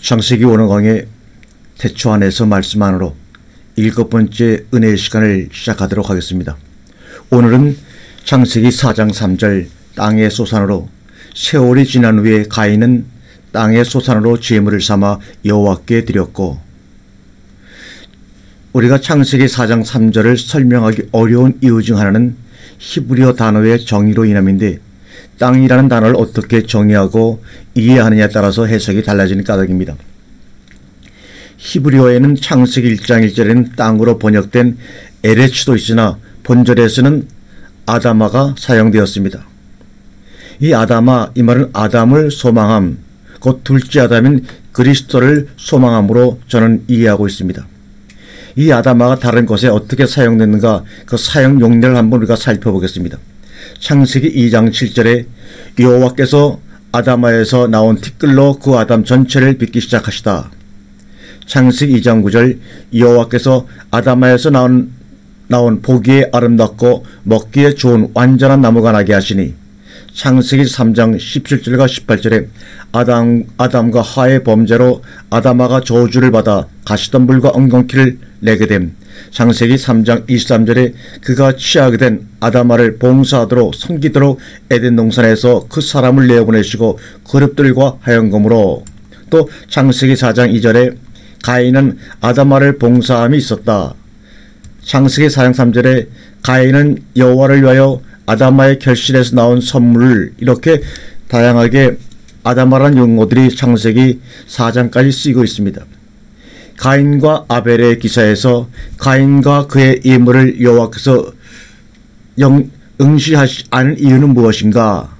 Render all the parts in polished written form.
창세기 5는 강의 태초 안에서 말씀 안으로 7번째 은혜의 시간을 시작하도록 하겠습니다. 오늘은 창세기 4장 3절 땅의 소산으로 세월이 지난 후에 가인은 땅의 소산으로 제물을 삼아 여호와께 드렸고, 우리가 창세기 4장 3절을 설명하기 어려운 이유 중 하나는 히브리어 단어의 정의로 인함인데, 땅이라는 단어를 어떻게 정의하고 이해하느냐에 따라서 해석이 달라지는 까닭입니다. 히브리어에는 창세기 1장 1절에는 땅으로 번역된 에레츠도 있으나 본절에서는 아다마가 사용되었습니다. 이 아다마, 이 말은 아담을 소망함, 곧 둘째 아담인 그리스도를 소망함으로 저는 이해하고 있습니다. 이 아다마가 다른 곳에 어떻게 사용됐는가, 그 사용 용례를 한번 우리가 살펴보겠습니다. 창세기 2장 7절에 여호와께서 아다마에서 나온 티끌로 그 아담 전체를 빚기 시작하시다. 창세기 2장 9절 여호와께서 아다마에서 나온 보기에 아름답고 먹기에 좋은 완전한 나무가 나게 하시니. 창세기 3장 17절과 18절에 아담과 하의 범죄로 아다마가 저주를 받아 가시덤불과 엉겅퀴를 내게 됨. 창세기 3장 23절에 그가 취하게 된 아다마를 봉사하도록 섬기도록 에덴 동산에서 그 사람을 내어보내시고 그룹들과 하영검으로. 또 창세기 4장 2절에 가인은 아다마를 봉사함이 있었다. 창세기 4장 3절에 가인은 여호와를 위하여 아다마의 결실에서 나온 선물을, 이렇게 다양하게 아다마라는 용어들이 창세기 4장까지 쓰이고 있습니다. 가인과 아벨의 기사에서 가인과 그의 예물을 여호와께서 응시하지 않은 이유는 무엇인가?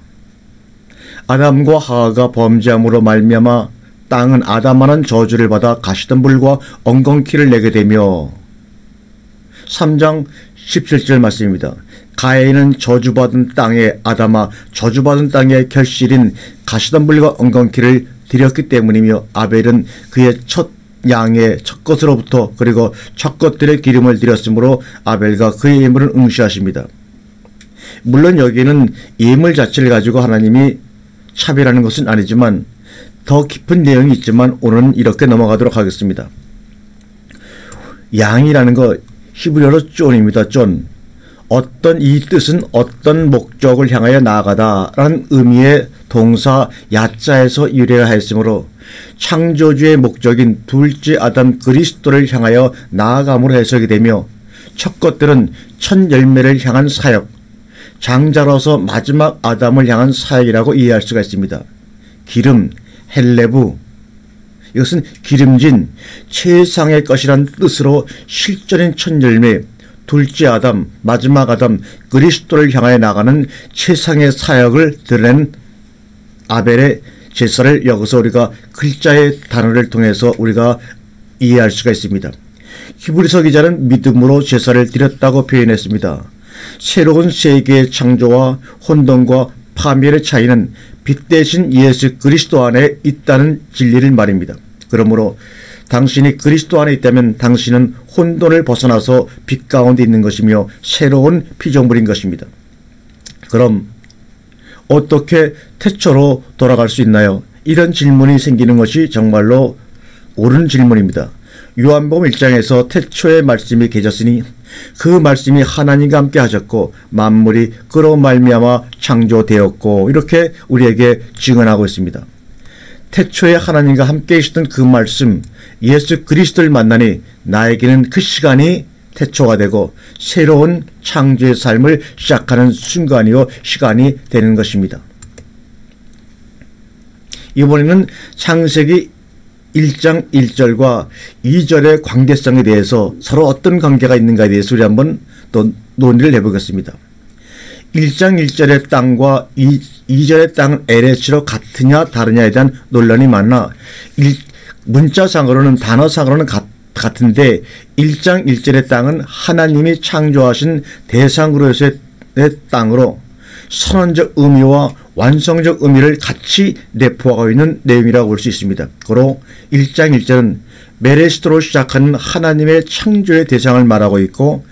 아담과 하와가 범죄함으로 말미암아 땅은 아담하는 저주를 받아 가시덤불과 엉겅퀴를 내게 되며, 3장 17절 말씀입니다. 가인은 저주받은 땅에 아담아 저주받은 땅의 결실인 가시덤불과 엉겅퀴를 드렸기 때문이며, 아벨은 그의 첫 양의 첫 것으로부터 그리고 첫 것들의 기름을 드렸으므로 아벨과 그의 예물을 응시하십니다. 물론 여기에는 예물 자체를 가지고 하나님이 차별하는 것은 아니지만 더 깊은 내용이 있지만 오늘은 이렇게 넘어가도록 하겠습니다. 양이라는 거 히브리어로 쫀입니다. 쫀. 어떤 이 뜻은 어떤 목적을 향하여 나아가다라는 의미의 동사 야자에서 유래하였으므로 창조주의 목적인 둘째 아담 그리스도를 향하여 나아감으로 해석이 되며, 첫 것들은 첫 열매를 향한 사역, 장자로서 마지막 아담을 향한 사역이라고 이해할 수가 있습니다. 기름, 헬레브, 이것은 기름진 최상의 것이란 뜻으로 실전인 첫 열매, 둘째 아담, 마지막 아담 그리스도를 향하여 나가는 최상의 사역을 드러낸 아벨의 제사를 여기서 우리가 글자의 단어를 통해서 우리가 이해할 수가 있습니다. 히브리서 기자는 믿음으로 제사를 드렸다고 표현했습니다. 새로운 세계의 창조와 혼돈과 파멸의 차이는 빛 대신 예수 그리스도 안에 있다는 진리를 말입니다. 그러므로 당신이 그리스도 안에 있다면 당신은 혼돈을 벗어나서 빛 가운데 있는 것이며 새로운 피조물인 것입니다. 그럼 어떻게 태초로 돌아갈 수 있나요? 이런 질문이 생기는 것이 정말로 옳은 질문입니다. 요한복음 1장에서 태초에 말씀이 계셨으니 그 말씀이 하나님과 함께 하셨고 만물이 그로 말미암아 창조되었고, 이렇게 우리에게 증언하고 있습니다. 태초에 하나님과 함께 계시던 그 말씀 예수 그리스도를 만나니 나에게는 그 시간이 태초가 되고 새로운 창조의 삶을 시작하는 순간이요 시간이 되는 것입니다. 이번에는 창세기 1장 1절과 2절의 관계성에 대해서 서로 어떤 관계가 있는가에 대해서 우리 한번 또 논의를 해보겠습니다. 1장 1절의 땅과 2절의 땅은 에레츠로 같으냐 다르냐에 대한 논란이 많으나 문자상으로는 단어상으로는 같은데 1장 1절의 땅은 하나님이 창조하신 대상으로서의 땅으로 선언적 의미와 완성적 의미를 같이 내포하고 있는 내용이라고 볼 수 있습니다. 고로 1장 1절은 메레시토로 시작하는 하나님의 창조의 대상을 말하고 있고,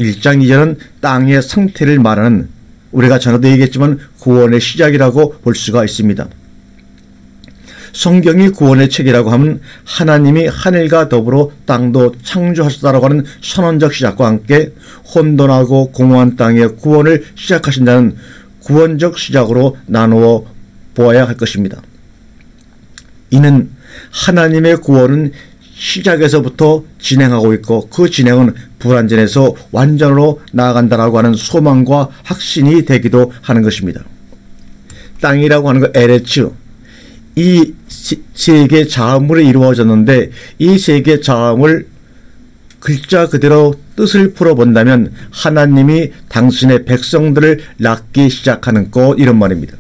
1장 2절은 땅의 상태를 말하는, 우리가 전에도 얘기했지만 구원의 시작이라고 볼 수가 있습니다. 성경이 구원의 책이라고 하면 하나님이 하늘과 더불어 땅도 창조하셨다라고 하는 선언적 시작과 함께 혼돈하고 공허한 땅의 구원을 시작하신다는 구원적 시작으로 나누어 보아야 할 것입니다. 이는 하나님의 구원은 시작에서부터 진행하고 있고 그 진행은 불완전해서 완전으로 나아간다라고 하는 소망과 확신이 되기도 하는 것입니다. 땅이라고 하는 거 에레츠, 이 세계 자음으로 이루어졌는데 이 세계 자음을 글자 그대로 뜻을 풀어본다면 하나님이 당신의 백성들을 낳기 시작하는 것, 이런 말입니다.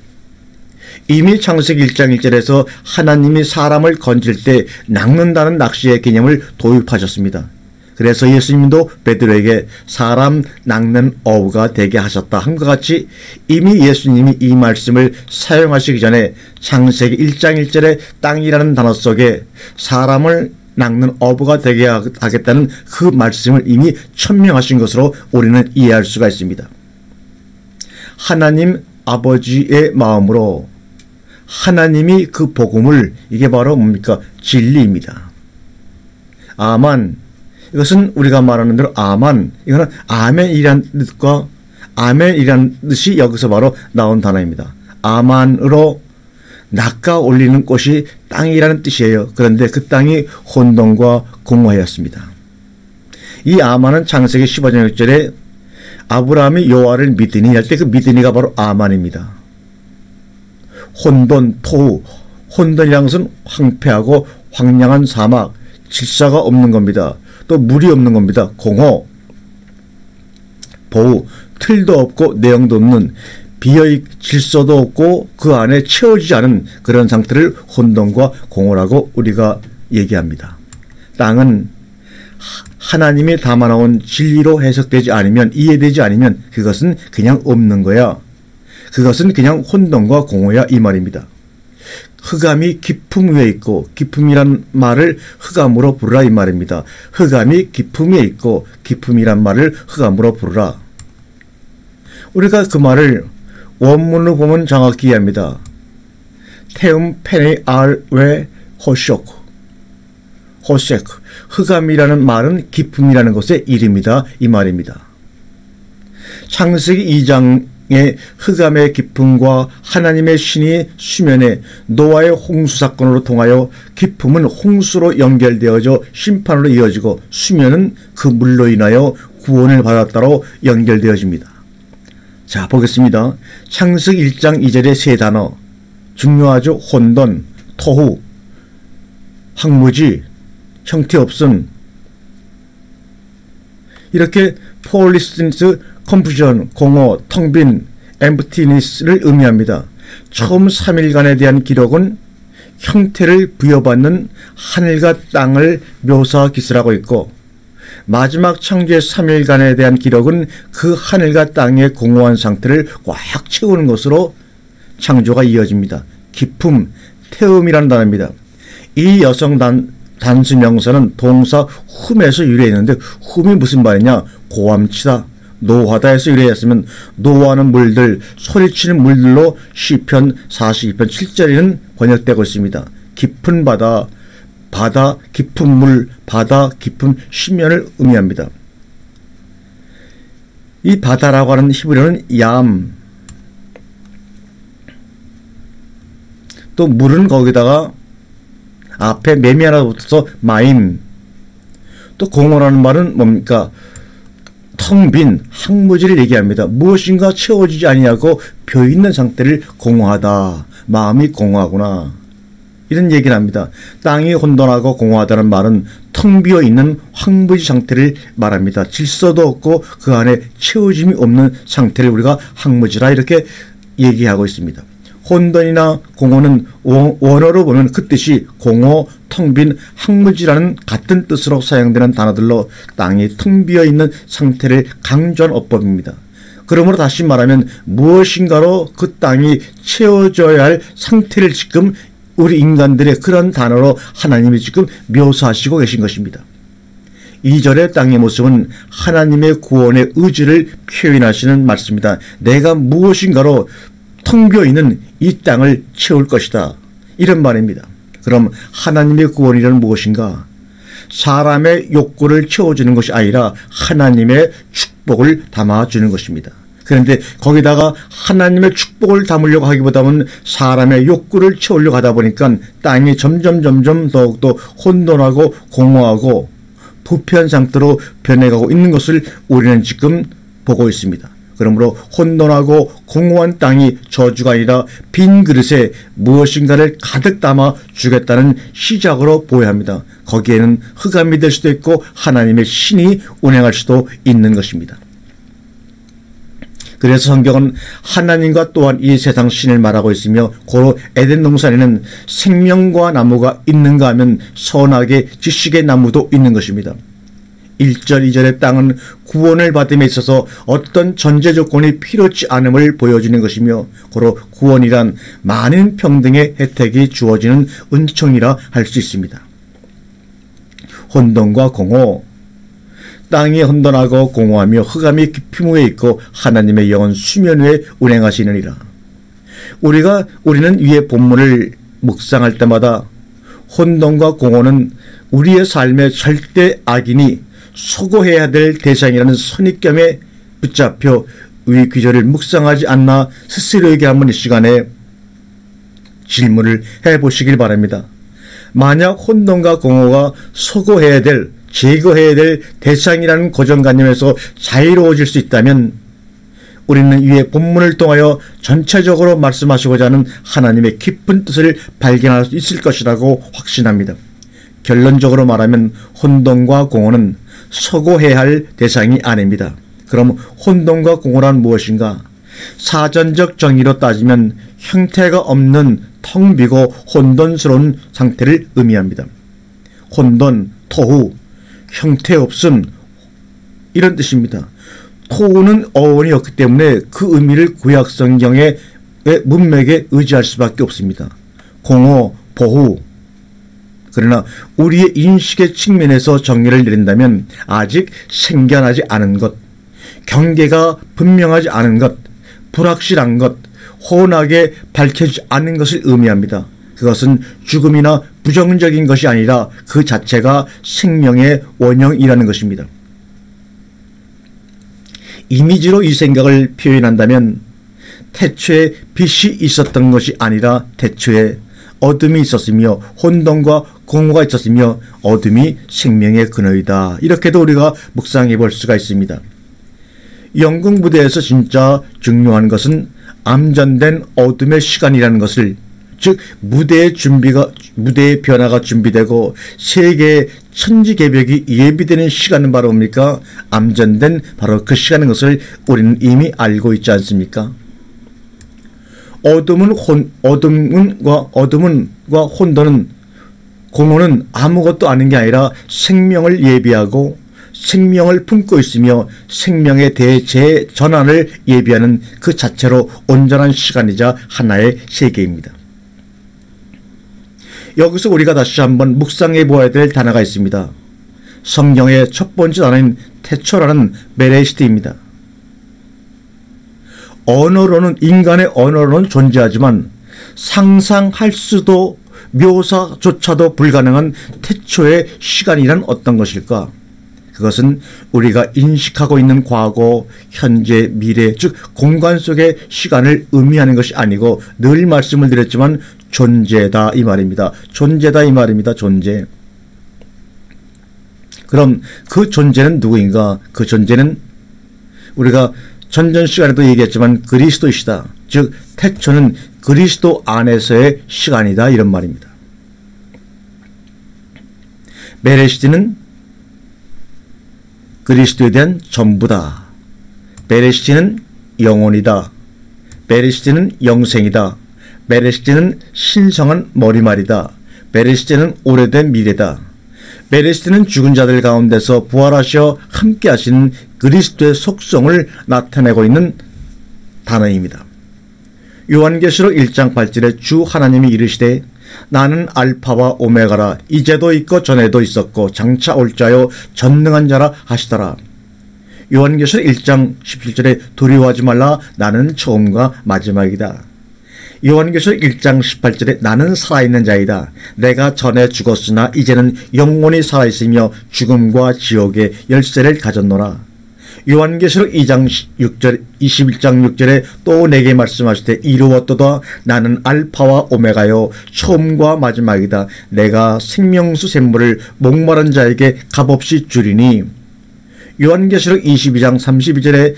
이미 창세기 1장 1절에서 하나님이 사람을 건질 때 낳는다는 낚시의 개념을 도입하셨습니다. 그래서 예수님도 베드로에게 사람 낳는 어부가 되게 하셨다 함과 같이 이미 예수님이 이 말씀을 사용하시기 전에 창세기 1장 1절의 땅이라는 단어 속에 사람을 낳는 어부가 되게 하겠다는 그 말씀을 이미 천명하신 것으로 우리는 이해할 수가 있습니다. 하나님 아버지의 마음으로 하나님이 그 복음을, 이게 바로 뭡니까? 진리입니다. 아만, 이것은 우리가 말하는 대로 아만, 이거는 아멘이란 뜻과 아멘이란 뜻이 여기서 바로 나온 단어입니다. 아만으로 낚아 올리는 꽃이 땅이라는 뜻이에요. 그런데 그 땅이 혼돈과 공허하였습니다. 이 아만은 창세기 15장 6절에 아브라함이 여호와를 믿으니 할 때 그 믿으니가 바로 아만입니다. 혼돈, 토후, 혼돈이라는 것은 황폐하고 황량한 사막, 질서가 없는 겁니다. 또 물이 없는 겁니다. 공허, 보후, 틀도 없고 내용도 없는 비어있 질서도 없고 그 안에 채워지지 않은 그런 상태를 혼돈과 공허라고 우리가 얘기합니다. 땅은 하나님이 담아놓은 진리로 해석되지 않으면, 이해되지 않으면 그것은 그냥 없는 거야. 그것은 그냥 혼돈과 공허야, 이 말입니다. 흑암이 깊음 위에 있고, 깊음이란 말을 흑암으로 부르라, 이 말입니다. 흑암이 깊음 위에 있고 깊음이란 말을 흑암으로 부르라. 우리가 그 말을 원문으로 보면 정확히 이해합니다. 태음 페네 알웨 호쇼크, 호셰크, 흑암이라는 말은 깊음이라는 것의 이름이다, 이 말입니다. 창세기 2장의 흑암의 깊음과 하나님의 신이 수면에 노아의 홍수 사건으로 통하여 깊음은 홍수로 연결되어져 심판으로 이어지고 수면은 그 물로 인하여 구원을 받았다로 연결되어집니다. 자, 보겠습니다. 창세기 1장 2절의 세 단어 중요하죠. 혼돈, 토후, 황무지, 형태 없음, 이렇게 폴리스틴스, 컨푸전, 공허, 텅빈, 엠프티니스를 의미합니다. 처음 3일간에 대한 기록은 형태를 부여받는 하늘과 땅을 묘사 기술하고 있고, 마지막 창조의 3일간에 대한 기록은 그 하늘과 땅의 공허한 상태를 꽉 채우는 것으로 창조가 이어집니다. 기품, 태음이라는 단어입니다. 이 여성 단수 명사는 동사 훔에서 유래했는데, 훔이 무슨 말이냐? 고함치다, 노하다에서 유래했으면 노하는 물들, 소리치는 물들로 시편 42편 7절에는 번역되고 있습니다. 깊은 바다, 바다 깊은 물, 바다 깊은 심연을 의미합니다. 이 바다라고 하는 히브리어는 얌, 또 물은 거기다가 앞에 매미 하나 붙어서 마임, 또 공허라는 말은 뭡니까? 텅 빈 황무지를 얘기합니다. 무엇인가 채워지지 아니하고 비어있는 상태를 공허하다, 마음이 공허하구나, 이런 얘기를 합니다. 땅이 혼돈하고 공허하다는 말은 텅 비어있는 황무지 상태를 말합니다. 질서도 없고 그 안에 채워짐이 없는 상태를 우리가 황무지라 이렇게 얘기하고 있습니다. 혼돈이나 공허는 원어로 보면 그 뜻이 공허, 텅 빈, 황무지라는 같은 뜻으로 사용되는 단어들로 땅이 텅 비어있는 상태를 강조한 어법입니다. 그러므로 다시 말하면 무엇인가로 그 땅이 채워져야 할 상태를 지금 우리 인간들의 그런 단어로 하나님이 지금 묘사하시고 계신 것입니다. 2절의 땅의 모습은 하나님의 구원의 의지를 표현하시는 말씀입니다. 내가 무엇인가로 텅 비어있는 이 땅을 채울 것이다, 이런 말입니다. 그럼 하나님의 구원이란 무엇인가? 사람의 욕구를 채워주는 것이 아니라 하나님의 축복을 담아주는 것입니다. 그런데 거기다가 하나님의 축복을 담으려고 하기보다는 사람의 욕구를 채우려고 하다 보니까 땅이 점점 더욱더 혼돈하고 공허하고 부패한 상태로 변해가고 있는 것을 우리는 지금 보고 있습니다. 그러므로 혼돈하고 공허한 땅이 저주가 아니라 빈 그릇에 무엇인가를 가득 담아 주겠다는 시작으로 보여야 합니다. 거기에는 흑암이 될 수도 있고 하나님의 신이 운행할 수도 있는 것입니다. 그래서 성경은 하나님과 또한 이 세상 신을 말하고 있으며 고로 에덴 동산에는 생명과 나무가 있는가 하면 선악의 지식의 나무도 있는 것입니다. 1절 2절의 땅은 구원을 받음에 있어서 어떤 전제 조건이 필요치 않음을 보여주는 것이며 고로 구원이란 많은 평등의 혜택이 주어지는 은총이라 할 수 있습니다. 혼돈과 공허, 땅이 혼돈하고 공허하며 흑암이 깊이 묻어 있고 하나님의 영은 수면 위에 운행하시느니라. 우리는 위의 본문을 묵상할 때마다 혼돈과 공허는 우리의 삶의 절대 악인이 소거해야 될 대상이라는 선입견에 붙잡혀 위 귀절을 묵상하지 않나 스스로에게 한번 이 시간에 질문을 해보시길 바랍니다. 만약 혼돈과 공허가 소거해야 될, 제거해야 될 대상이라는 고정관념에서 자유로워질 수 있다면 우리는 위의 본문을 통하여 전체적으로 말씀하시고자 하는 하나님의 깊은 뜻을 발견할 수 있을 것이라고 확신합니다. 결론적으로 말하면 혼돈과 공허는 소거해야 할 대상이 아닙니다. 그럼 혼돈과 공허란 무엇인가? 사전적 정의로 따지면 형태가 없는 텅 비고 혼돈스러운 상태를 의미합니다. 혼돈, 토후, 형태 없음 이런 뜻입니다. 토후는 어원이 없기 때문에 그 의미를 구약 성경의 문맥에 의지할 수밖에 없습니다. 공허, 보후. 그러나 우리의 인식의 측면에서 정리를 내린다면 아직 생겨나지 않은 것, 경계가 분명하지 않은 것, 불확실한 것, 혼하게 밝혀지지 않은 것을 의미합니다. 그것은 죽음이나 부정적인 것이 아니라 그 자체가 생명의 원형이라는 것입니다. 이미지로 이 생각을 표현한다면 태초에 빛이 있었던 것이 아니라 태초에 어둠이 있었으며 혼돈과 공허가 있었으며 어둠이 생명의 근원이다. 이렇게도 우리가 묵상해 볼 수가 있습니다. 영국 무대에서 진짜 중요한 것은 암전된 어둠의 시간이라는 것을, 즉 무대의 변화가 준비되고 세계의 천지개벽이 예비되는 시간은 바로 뭡니까? 암전된 바로 그 시간인 것을 우리는 이미 알고 있지 않습니까? 어둠과 혼돈은, 공허는 아무것도 아닌 게 아니라 생명을 예비하고 생명을 품고 있으며 생명의 대재전환을 예비하는 그 자체로 온전한 시간이자 하나의 세계입니다. 여기서 우리가 다시 한번 묵상해 보아야 될 단어가 있습니다. 성경의 첫 번째 단어인 태초라는 베레시트입니다. 인간의 언어로는 존재하지만 상상할 수도 묘사조차도 불가능한 태초의 시간이란 어떤 것일까? 그것은 우리가 인식하고 있는 과거, 현재, 미래, 즉 공간 속의 시간을 의미하는 것이 아니고 늘 말씀을 드렸지만 존재다 이 말입니다. 존재다 이 말입니다. 존재. 그럼 그 존재는 누구인가? 그 존재는 우리가 전전 시간에도 얘기했지만 그리스도이시다. 즉 태초는 그리스도 안에서의 시간이다 이런 말입니다. 베레시트는 그리스도에 대한 전부다. 베레시트는 영혼이다. 베레시트는 영생이다. 베레시트는 신성한 머리말이다. 베레시트는 오래된 미래다. 베레시트는 죽은 자들 가운데서 부활하셔 함께 하시는 그리스도의 속성을 나타내고 있는 단어입니다. 요한계시록 1장 8절에 주 하나님이 이르시되 나는 알파와 오메가라 이제도 있고 전에도 있었고 장차 올 자요 전능한 자라 하시더라. 요한계시록 1장 17절에 두려워하지 말라 나는 처음과 마지막이다. 요한계시록 1장 18절에 나는 살아있는 자이다. 내가 전에 죽었으나 이제는 영원히 살아있으며 죽음과 지옥의 열쇠를 가졌노라. 요한계시록 2장 6절 21장 6절에 또 내게 말씀하시되 이루었도다. 나는 알파와 오메가요 처음과 마지막이다. 내가 생명수 샘물을 목마른 자에게 값없이 주리니. 요한계시록 22장 32절에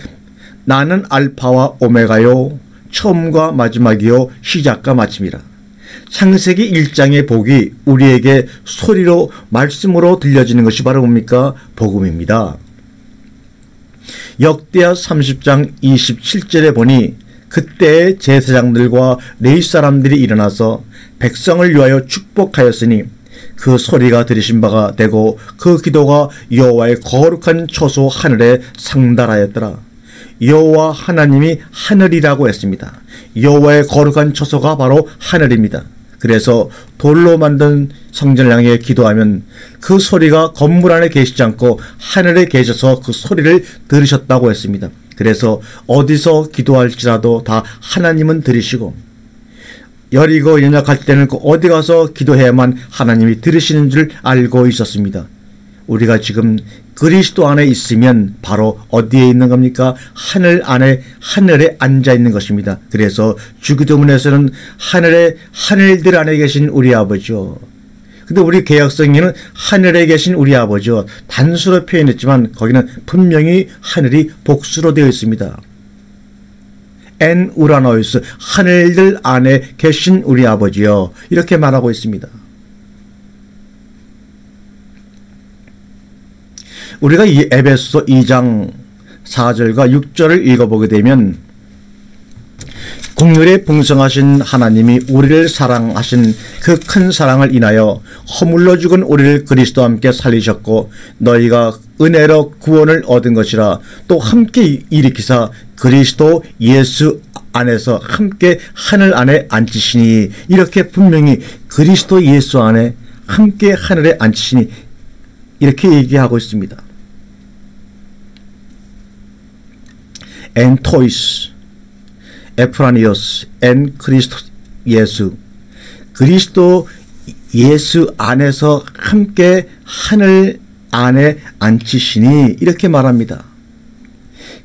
나는 알파와 오메가요 처음과 마지막이요 시작과 마침이라. 창세기 1장의 복이 우리에게 소리로 말씀으로 들려지는 것이 바로 뭡니까? 복음입니다. 역대하 30장 27절에 보니 그때 제사장들과 레위 사람들이 일어나서 백성을 위하여 축복하였으니 그 소리가 들으신 바가 되고 그 기도가 여호와의 거룩한 처소 하늘에 상달하였더라. 여호와 하나님이 하늘이라고 했습니다. 여호와의 거룩한 처소가 바로 하늘입니다. 그래서 돌로 만든 성전을 향해 기도하면 그 소리가 건물 안에 계시지 않고 하늘에 계셔서 그 소리를 들으셨다고 했습니다. 그래서 어디서 기도할지라도 다 하나님은 들으시고 여리고 연약할 때는 어디 가서 기도해야만 하나님이 들으시는 줄 알고 있었습니다. 우리가 지금 그리스도 안에 있으면 바로 어디에 있는 겁니까? 하늘 안에, 하늘에 앉아 있는 것입니다. 그래서 주기도문에서는 하늘들 안에 계신 우리 아버지요. 근데 우리 개혁성에는 하늘에 계신 우리 아버지요. 단수로 표현했지만 거기는 분명히 하늘이 복수로 되어 있습니다. 엔 우라노이스, 하늘들 안에 계신 우리 아버지요. 이렇게 말하고 있습니다. 우리가 이 에베소서 2장 4절과 6절을 읽어보게 되면 긍휼에 풍성하신 하나님이 우리를 사랑하신 그 큰 사랑을 인하여 허물러 죽은 우리를 그리스도와 함께 살리셨고 너희가 은혜로 구원을 얻은 것이라. 또 함께 일으키사 그리스도 예수 안에서 함께 하늘 안에 앉히시니. 이렇게 분명히 그리스도 예수 안에 함께 하늘에 앉히시니 이렇게 얘기하고 있습니다. 엔 토이스 에프라니오스 엔 그리스도 예수, 그리스도 예수 안에서 함께 하늘 안에 앉히시니 이렇게 말합니다.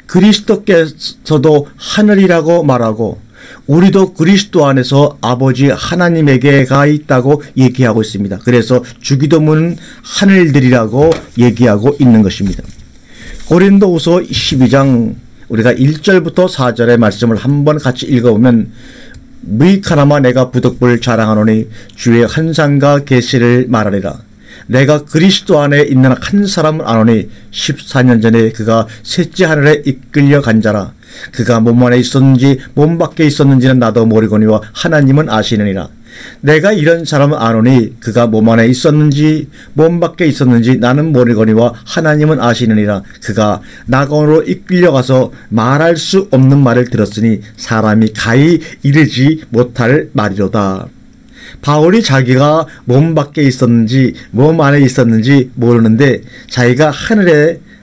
그리스도께서도 하늘이라고 말하고 우리도 그리스도 안에서 아버지 하나님에게 가 있다고 얘기하고 있습니다. 그래서 주기도문은 하늘들이라고 얘기하고 있는 것입니다. 고린도후서 12장 우리가 1절부터 4절의 말씀을 한번 같이 읽어보면 무익하나마 내가 부득불 자랑하노니 주의 환상과 계시를 말하리라. 내가 그리스도 안에 있는 한 사람을 아노니 14년 전에 그가 셋째 하늘에 이끌려 간 자라. 그가 몸 안에 있었는지 몸 밖에 있었는지는 나도 모르거니와 하나님은 아시느니라. 내가 이런 사람을 아노니 그가 몸 안에 있었는지 몸 밖에 있었는지 나는 모르거니와 하나님은 아시느니라. 그가 낙원으로 이끌려가서 말할 수 없는 말을 들었으니 사람이 가히 이르지 못할 말이로다. 바울이 자기가 몸 밖에 있었는지 몸 안에 있었는지 모르는데 자기가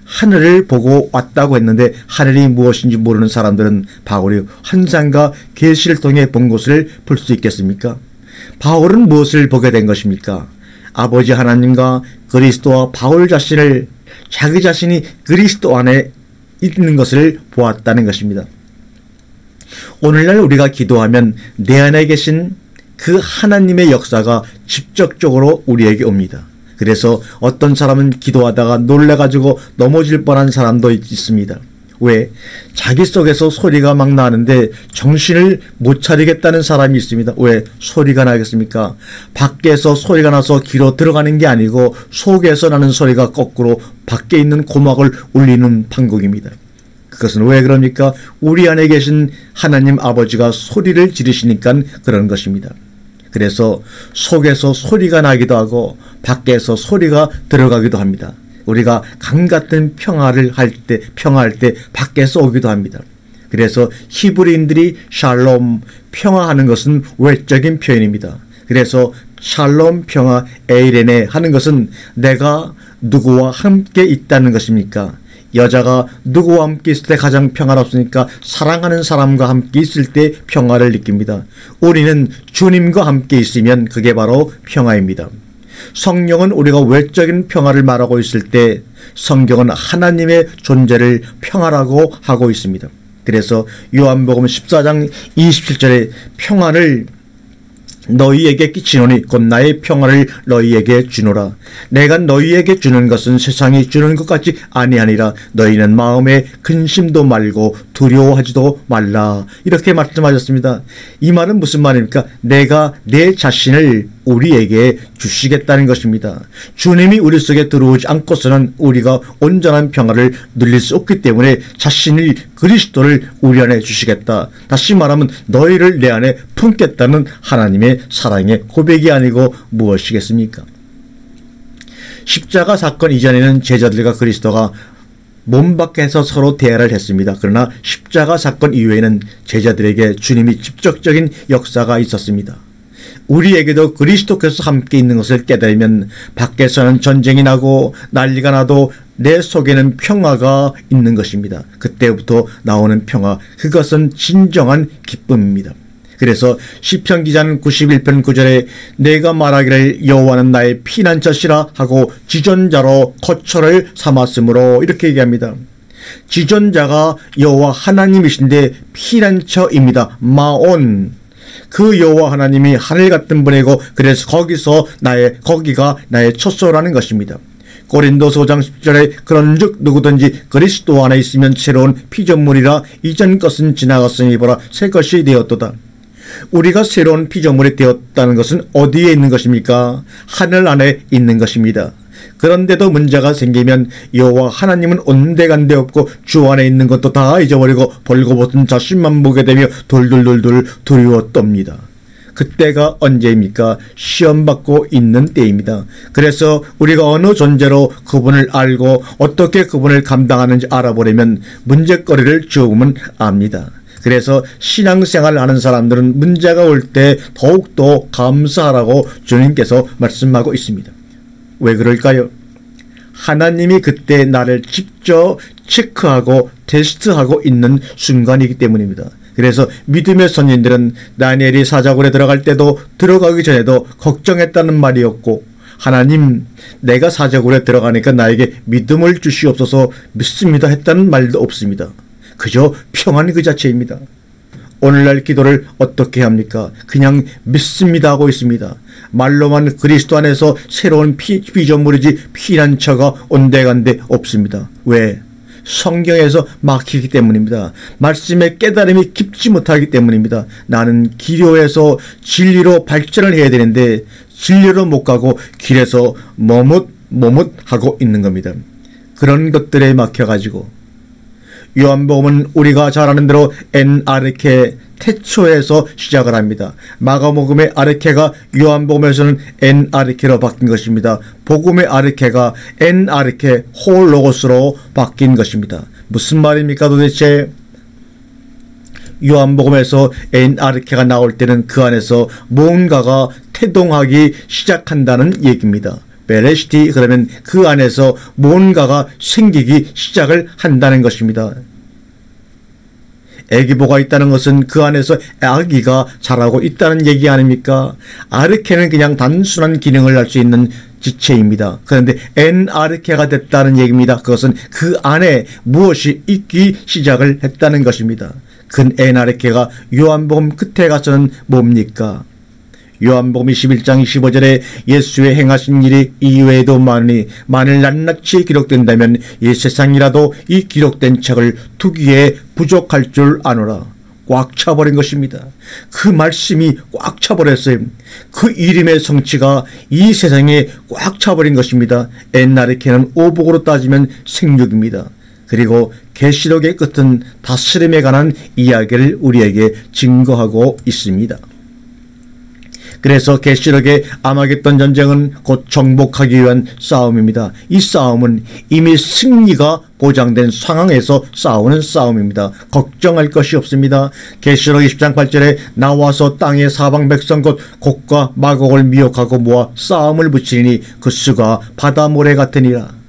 하늘을 보고 왔다고 했는데 하늘이 무엇인지 모르는 사람들은 바울이 환상과 계시를 통해 본 것을 볼 수 있겠습니까? 바울은 무엇을 보게 된 것입니까? 아버지 하나님과 그리스도와 바울 자신을 자기 자신이 그리스도 안에 있는 것을 보았다는 것입니다. 오늘날 우리가 기도하면 내 안에 계신 그 하나님의 역사가 직접적으로 우리에게 옵니다. 그래서 어떤 사람은 기도하다가 놀래가지고 넘어질 뻔한 사람도 있습니다. 왜? 자기 속에서 소리가 막 나는데 정신을 못 차리겠다는 사람이 있습니다. 왜? 소리가 나겠습니까? 밖에서 소리가 나서 귀로 들어가는 게 아니고 속에서 나는 소리가 거꾸로 밖에 있는 고막을 울리는 판국입니다. 그것은 왜 그럽니까? 우리 안에 계신 하나님 아버지가 소리를 지르시니까 그런 것입니다. 그래서 속에서 소리가 나기도 하고 밖에서 소리가 들어가기도 합니다. 우리가 강같은 평화할 때 밖에서 오기도 합니다. 그래서 히브리인들이 샬롬, 평화하는 것은 외적인 표현입니다. 그래서 샬롬, 평화, 에이레네 하는 것은 내가 누구와 함께 있다는 것입니까? 여자가 누구와 함께 있을 때 가장 평화롭습니까? 사랑하는 사람과 함께 있을 때 평화를 느낍니다. 우리는 주님과 함께 있으면 그게 바로 평화입니다. 성령은 우리가 외적인 평화를 말하고 있을 때 성경은 하나님의 존재를 평화라고 하고 있습니다. 그래서 요한복음 14장 27절에 평화를 너희에게 끼치노니 곧 나의 평화를 너희에게 주노라. 내가 너희에게 주는 것은 세상이 주는 것 같지 아니하니라. 너희는 마음에 근심도 말고 두려워하지도 말라. 이렇게 말씀하셨습니다. 이 말은 무슨 말입니까? 내가 내 자신을 우리에게 주시겠다는 것입니다. 주님이 우리 속에 들어오지 않고서는 우리가 온전한 평화를 누릴 수 없기 때문에 자신을 그리스도를 우리 안에 주시겠다. 다시 말하면 너희를 내 안에 품겠다는 하나님의 사랑의 고백이 아니고 무엇이겠습니까? 십자가 사건 이전에는 제자들과 그리스도가 몸 밖에서 서로 대화를 했습니다. 그러나 십자가 사건 이후에는 제자들에게 주님이 직접적인 역사가 있었습니다. 우리에게도 그리스도께서 함께 있는 것을 깨달으면 밖에서는 전쟁이 나고 난리가 나도 내 속에는 평화가 있는 것입니다. 그때부터 나오는 평화, 그것은 진정한 기쁨입니다. 그래서 시편 기자는 91편 9절에 내가 말하기를 여호와는 나의 피난처시라 하고 지존자로 거처를 삼았으므로 이렇게 얘기합니다. 지존자가 여호와 하나님이신데 피난처입니다. 마온. 그 여호와 하나님이 하늘 같은 분이고 그래서 거기가 나의 처소라는 것입니다. 고린도서 5장 10절에 그런즉 누구든지 그리스도 안에 있으면 새로운 피조물이라 이전 것은 지나갔으니 보라 새 것이 되었도다. 우리가 새로운 피조물이 되었다는 것은 어디에 있는 것입니까? 하늘 안에 있는 것입니다. 그런데도 문제가 생기면 여호와 하나님은 온데간데 없고 주 안에 있는 것도 다 잊어버리고 벌거벗은 자신만 보게 되며 돌돌돌돌 두려워 떱니다. 그때가 언제입니까? 시험받고 있는 때입니다. 그래서 우리가 어느 존재로 그분을 알고 어떻게 그분을 감당하는지 알아보려면 문제거리를 조금은 압니다. 그래서 신앙생활을 하는 사람들은 문제가 올 때 더욱더 감사하라고 주님께서 말씀하고 있습니다. 왜 그럴까요? 하나님이 그때 나를 직접 체크하고 테스트하고 있는 순간이기 때문입니다. 그래서 믿음의 선진들은 다니엘이 사자굴에 들어갈 때도 들어가기 전에도 걱정했다는 말이었고 하나님 내가 사자굴에 들어가니까 나에게 믿음을 주시옵소서 믿습니다 했다는 말도 없습니다. 그저 평안 그 자체입니다. 오늘날 기도를 어떻게 합니까? 그냥 믿습니다 하고 있습니다. 말로만 그리스도 안에서 새로운 피조물이지 피난처가 온데간데 없습니다. 왜? 성경에서 막히기 때문입니다. 말씀의 깨달음이 깊지 못하기 때문입니다. 나는 기료에서 진리로 발전을 해야 되는데 진리로 못 가고 길에서 머뭇하고 있는 겁니다. 그런 것들에 막혀가지고 요한복음은 우리가 잘 아는 대로 엔아르케 태초에서 시작을 합니다. 마가복음의 아르케가 요한복음에서는 엔아르케로 바뀐 것입니다. 복음의 아르케가 엔아르케 홀로고스로 바뀐 것입니다. 무슨 말입니까 도대체? 요한복음에서 엔아르케가 나올 때는 그 안에서 뭔가가 태동하기 시작한다는 얘기입니다. 베레시티 그러면 그 안에서 뭔가가 생기기 시작을 한다는 것입니다. 애기보가 있다는 것은 그 안에서 아기가 자라고 있다는 얘기 아닙니까? 아르케는 그냥 단순한 기능을 할 수 있는 지체입니다. 그런데 엔아르케가 됐다는 얘기입니다. 그것은 그 안에 무엇이 있기 시작을 했다는 것입니다. 그 엔아르케가 요한복음 끝에 가서는 뭡니까? 요한복음 21장 25절에 예수의 행하신 일이 이외에도 많으니 만일 낱낱이 기록된다면 이 세상이라도 이 기록된 책을 두기에 부족할 줄 아노라. 꽉 차버린 것입니다. 그 말씀이 꽉 차버렸어요. 그 이름의 성취가 이 세상에 꽉 차버린 것입니다. 엔아르케는 오복으로 따지면 생육입니다. 그리고 계시록의 끝은 다스림에 관한 이야기를 우리에게 증거하고 있습니다. 그래서 계시록의 아마겟돈 전쟁은 곧 정복하기 위한 싸움입니다. 이 싸움은 이미 승리가 보장된 상황에서 싸우는 싸움입니다. 걱정할 것이 없습니다. 계시록 20장 8절에 나와서 땅의 사방 백성 곧 곡과 마곡을 미혹하고 모아 싸움을 붙이니 그 수가 바다 모래 같으니라.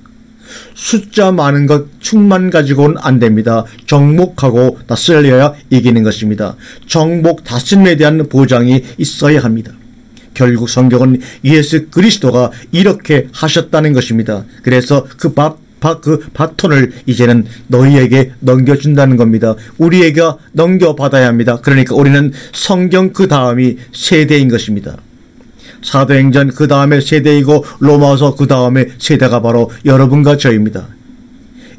숫자 많은 것 충만 가지고는 안 됩니다. 정복하고 다스려야 이기는 것입니다. 정복 다스림에 대한 보장이 있어야 합니다. 결국 성경은 예수 그리스도가 이렇게 하셨다는 것입니다. 그래서 그 바톤을 이제는 너희에게 넘겨준다는 겁니다. 우리에게 넘겨받아야 합니다. 그러니까 우리는 성경 그 다음이 세대인 것입니다. 사도행전 그 다음에 세대이고 로마서 그 다음에 세대가 바로 여러분과 저입니다.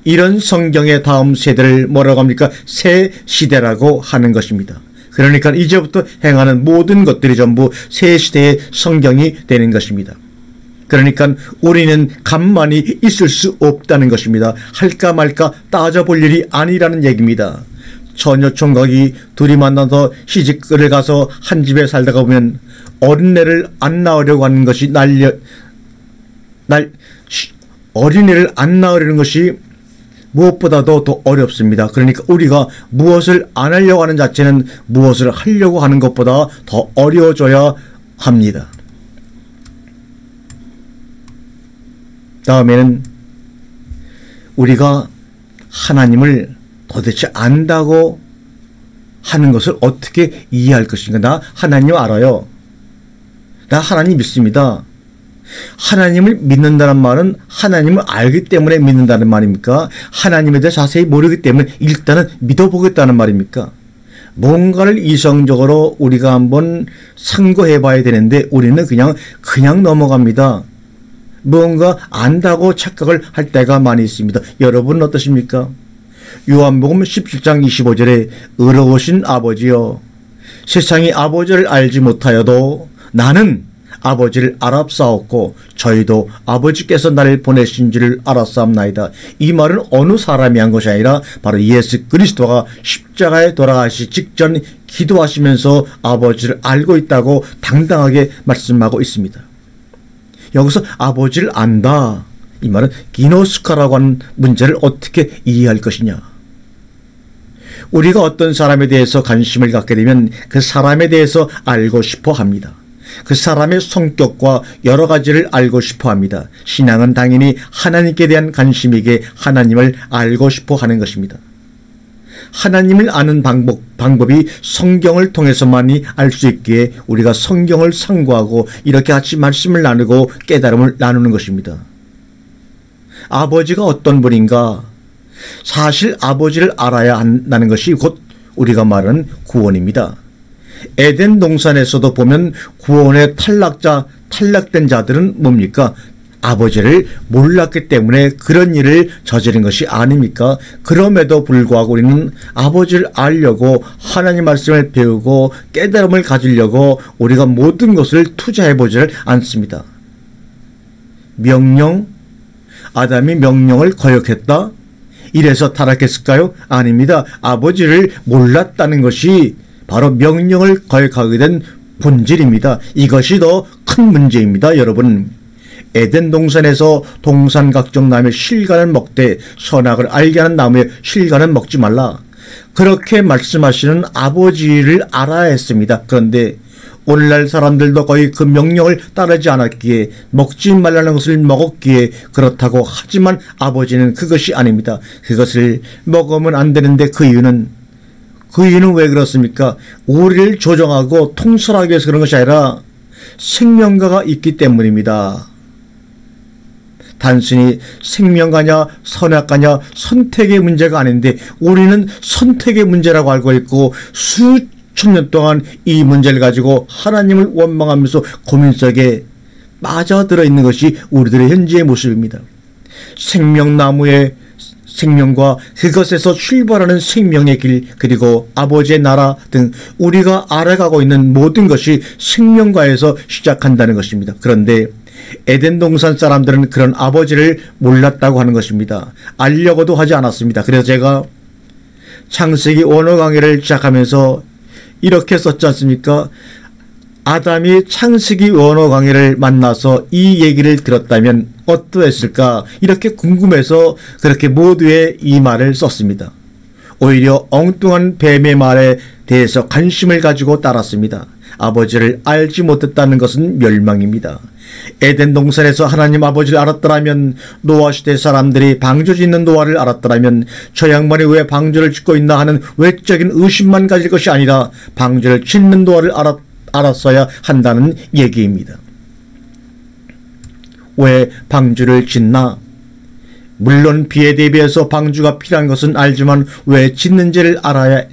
이런 성경의 다음 세대를 뭐라고 합니까? 새 시대라고 하는 것입니다. 그러니까 이제부터 행하는 모든 것들이 전부 새 시대의 성경이 되는 것입니다. 그러니까 우리는 가만히 있을 수 없다는 것입니다. 할까 말까 따져볼 일이 아니라는 얘기입니다. 처녀 총각이 둘이 만나서 시집을 가서 한 집에 살다가 보면 어린애를 안 낳으려고 하는 것이 어린애를 안 낳으려는 것이 무엇보다도 더 어렵습니다. 그러니까 우리가 무엇을 안 하려고 하는 자체는 무엇을 하려고 하는 것보다 더 어려워져야 합니다. 다음에는 우리가 하나님을 도대체 안다고 하는 것을 어떻게 이해할 것인가. 나 하나님 알아요. 나 하나님 믿습니다. 하나님을 믿는다는 말은 하나님을 알기 때문에 믿는다는 말입니까? 하나님에 대해 자세히 모르기 때문에 일단은 믿어보겠다는 말입니까? 뭔가를 이성적으로 우리가 한번 상고해 봐야 되는데 우리는 그냥 넘어갑니다. 뭔가 안다고 착각을 할 때가 많이 있습니다. 여러분은 어떠십니까? 요한복음 17장 25절에 의로우신 아버지여, 세상이 아버지를 알지 못하여도 나는 아버지를 알았사옵고 저희도 아버지께서 나를 보내신 줄을 알았사옵나이다. 이 말은 어느 사람이 한 것이 아니라 바로 예수 그리스도가 십자가에 돌아가시 직전 기도하시면서 아버지를 알고 있다고 당당하게 말씀하고 있습니다. 여기서 아버지를 안다, 이 말은 기노스카라고 하는 문제를 어떻게 이해할 것이냐. 우리가 어떤 사람에 대해서 관심을 갖게 되면 그 사람에 대해서 알고 싶어 합니다. 그 사람의 성격과 여러 가지를 알고 싶어 합니다. 신앙은 당연히 하나님께 대한 관심이기에 하나님을 알고 싶어 하는 것입니다. 하나님을 아는 방법이 성경을 통해서만이 알 수 있기에 우리가 성경을 상고하고 이렇게 같이 말씀을 나누고 깨달음을 나누는 것입니다. 아버지가 어떤 분인가? 사실 아버지를 알아야 한다는 것이 곧 우리가 말하는 구원입니다. 에덴 동산에서도 보면 구원의 탈락된 자들은 뭡니까? 아버지를 몰랐기 때문에 그런 일을 저지른 것이 아닙니까? 그럼에도 불구하고 우리는 아버지를 알려고 하나님 말씀을 배우고 깨달음을 가지려고 우리가 모든 것을 투자해보지를 않습니다. 아담이 명령을 거역했다? 이래서 타락했을까요? 아닙니다. 아버지를 몰랐다는 것이 바로 명령을 거역하게 된 본질입니다. 이것이 더 큰 문제입니다. 여러분, 에덴 동산에서 동산각종 나무의 실과는 먹되 선악을 알게 하는 나무의 실과는 먹지 말라, 그렇게 말씀하시는 아버지를 알아야 했습니다. 그런데 오늘날 사람들도 거의 그 명령을 따르지 않았기에 먹지 말라는 것을 먹었기에 그렇다고 하지만 아버지는 그것이 아닙니다. 그것을 먹으면 안 되는데 그 이유는 왜 그렇습니까? 우리를 조정하고 통솔하기 위해서 그런 것이 아니라 생명과가 있기 때문입니다. 단순히 생명가냐 선악가냐 선택의 문제가 아닌데 우리는 선택의 문제라고 알고 있고 수천 년 동안 이 문제를 가지고 하나님을 원망하면서 고민 속에 빠져들어 있는 것이 우리들의 현재의 모습입니다. 생명나무의 생명과 그것에서 출발하는 생명의 길, 그리고 아버지의 나라 등 우리가 알아가고 있는 모든 것이 생명과에서 시작한다는 것입니다. 그런데 에덴 동산 사람들은 그런 아버지를 몰랐다고 하는 것입니다. 알려고도 하지 않았습니다. 그래서 제가 창세기 원어 강의를 시작하면서 이렇게 썼지 않습니까? 아담이 창세기 원어 강의를 만나서 이 얘기를 들었다면 어떠했을까? 이렇게 궁금해서 그렇게 모두의 이 말을 썼습니다. 오히려 엉뚱한 뱀의 말에 대해서 관심을 가지고 따랐습니다. 아버지를 알지 못했다는 것은 멸망입니다. 에덴 동산에서 하나님 아버지를 알았더라면, 노아 시대 사람들이 방주 짓는 노아를 알았더라면 저 양반이 왜 방주를 짓고 있나 하는 외적인 의심만 가질 것이 아니라 방주를 짓는 노아를 알았어야 한다는 얘기입니다. 왜 방주를 짓나? 물론 비에 대비해서 방주가 필요한 것은 알지만 왜 짓는지를 알아야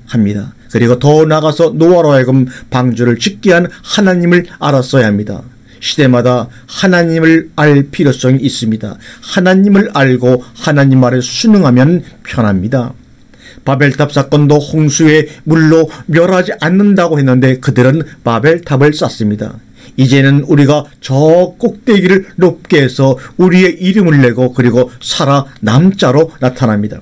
합니다. 그리고 더 나아가서 노아로 하여금 방주를 짓게 한 하나님을 알았어야 합니다. 시대마다 하나님을 알 필요성이 있습니다. 하나님을 알고 하나님 말에 순응하면 편합니다. 바벨탑 사건도 홍수의 물로 멸하지 않는다고 했는데 그들은 바벨탑을 쌓습니다. 이제는 우리가 저 꼭대기를 높게 해서 우리의 이름을 내고 그리고 살아남자로 나타납니다.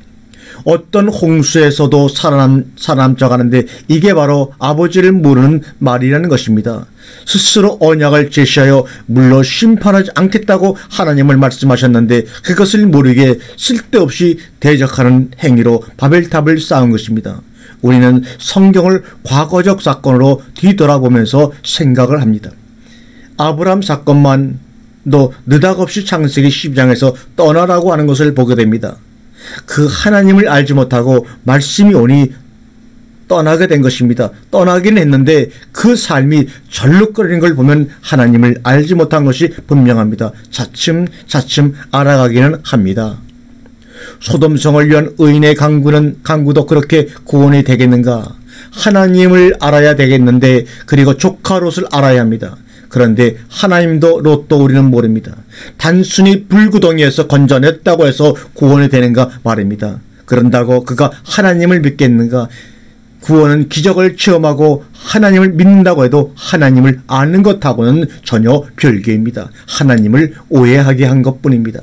어떤 홍수에서도 살아남자 가는데 이게 바로 아버지를 모르는 말이라는 것입니다. 스스로 언약을 제시하여 물로 심판하지 않겠다고 하나님을 말씀하셨는데 그것을 모르게 쓸데없이 대적하는 행위로 바벨탑을 쌓은 것입니다. 우리는 성경을 과거적 사건으로 뒤돌아보면서 생각을 합니다. 아브라함 사건만도 느닷없이 창세기 12장에서 떠나라고 하는 것을 보게 됩니다. 그 하나님을 알지 못하고 말씀이 오니 떠나게 된 것입니다. 떠나긴 했는데 그 삶이 절룩거리는 걸 보면 하나님을 알지 못한 것이 분명합니다. 차츰 알아가기는 합니다. 소돔성을 위한 의인의 강구도 그렇게 구원이 되겠는가? 하나님을 알아야 되겠는데 그리고 조카 롯을 알아야 합니다. 그런데 하나님도 롯도 우리는 모릅니다. 단순히 불구덩이에서 건져냈다고 해서 구원이 되는가 말입니다. 그런다고 그가 하나님을 믿겠는가? 구원은 기적을 체험하고 하나님을 믿는다고 해도 하나님을 아는 것하고는 전혀 별개입니다. 하나님을 오해하게 한 것뿐입니다.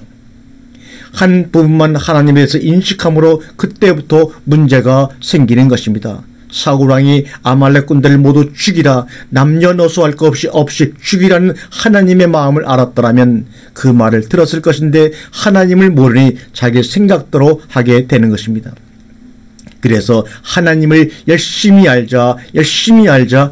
한 부분만 하나님에 대해서 인식함으로 그때부터 문제가 생기는 것입니다. 사울왕이 아말렉 군대를 모두 죽이라, 남녀노소 할 것 없이 죽이라는 하나님의 마음을 알았더라면 그 말을 들었을 것인데 하나님을 모르니 자기 생각대로 하게 되는 것입니다. 그래서 하나님을 열심히 알자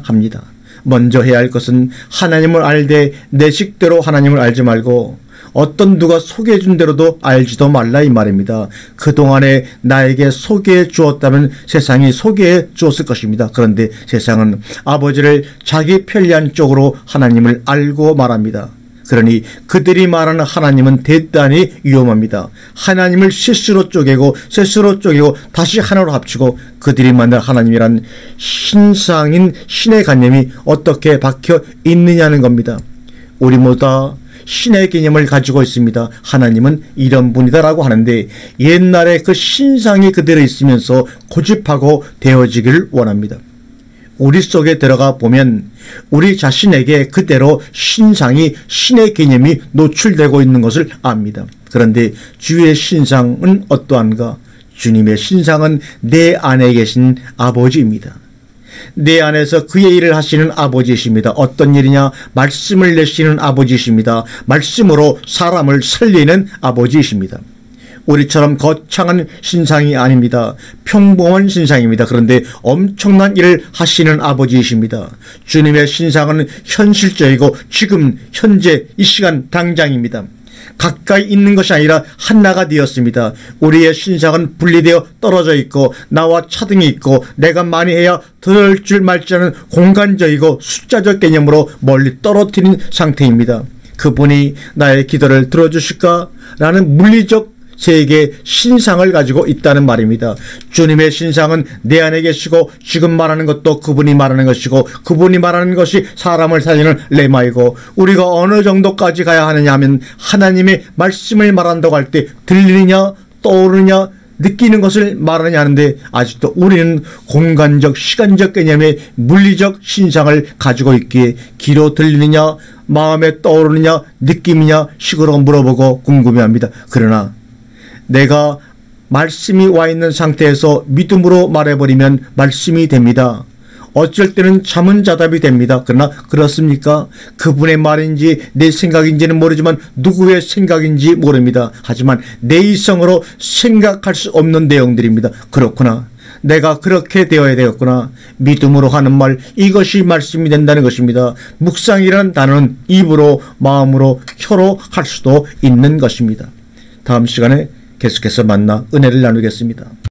합니다. 먼저 해야 할 것은 하나님을 알되 내 식대로 하나님을 알지 말고 어떤 누가 소개해 준 대로도 알지도 말라 이 말입니다. 그동안에 나에게 소개해 주었다면 세상이 소개해 주었을 것입니다. 그런데 세상은 아버지를 자기 편리한 쪽으로 하나님을 알고 말합니다. 그러니 그들이 말하는 하나님은 대단히 위험합니다. 하나님을 셋으로 쪼개고 다시 하나로 합치고 그들이 만난 하나님이란 신상인 신의 관념이 어떻게 박혀 있느냐는 겁니다. 우리 모두 다 신의 개념을 가지고 있습니다. 하나님은 이런 분이다라고 하는데 옛날에 그 신상이 그대로 있으면서 고집하고 되어지기를 원합니다. 우리 속에 들어가 보면 우리 자신에게 그대로 신상이 신의 개념이 노출되고 있는 것을 압니다. 그런데 주의 신상은 어떠한가? 주님의 신상은 내 안에 계신 아버지입니다. 내 안에서 그의 일을 하시는 아버지이십니다. 어떤 일이냐? 말씀을 내시는 아버지이십니다. 말씀으로 사람을 살리는 아버지이십니다. 우리처럼 거창한 신상이 아닙니다. 평범한 신상입니다. 그런데 엄청난 일을 하시는 아버지이십니다. 주님의 신상은 현실적이고 지금 현재 이 시간 당장입니다. 가까이 있는 것이 아니라 하나가 되었습니다. 우리의 신상은 분리되어 떨어져 있고 나와 차등이 있고 내가 많이 해야 들을 줄 말지 않은 공간적이고 숫자적 개념으로 멀리 떨어뜨린 상태입니다. 그분이 나의 기도를 들어주실까? 라는 물리적 세계의 신상을 가지고 있다는 말입니다. 주님의 신상은 내 안에 계시고 지금 말하는 것도 그분이 말하는 것이고 그분이 말하는 것이 사람을 살리는 레마이고 우리가 어느 정도까지 가야 하느냐 하면 하나님의 말씀을 말한다고 할 때 들리느냐 떠오르느냐 느끼는 것을 말하냐 하는데 아직도 우리는 공간적 시간적 개념의 물리적 신상을 가지고 있기에 귀로 들리느냐 마음에 떠오르느냐 느낌이냐 식으로 물어보고 궁금해합니다. 그러나 내가 말씀이 와 있는 상태에서 믿음으로 말해버리면 말씀이 됩니다. 어쩔 때는 자문자답이 됩니다. 그러나 그렇습니까? 그분의 말인지 내 생각인지는 모르지만 누구의 생각인지 모릅니다. 하지만 내 이성으로 생각할 수 없는 내용들입니다. 그렇구나. 내가 그렇게 되어야 되겠구나. 믿음으로 하는 말, 이것이 말씀이 된다는 것입니다. 묵상이라는 단어는 입으로, 마음으로, 혀로 할 수도 있는 것입니다. 다음 시간에 계속해서 만나 은혜를 나누겠습니다.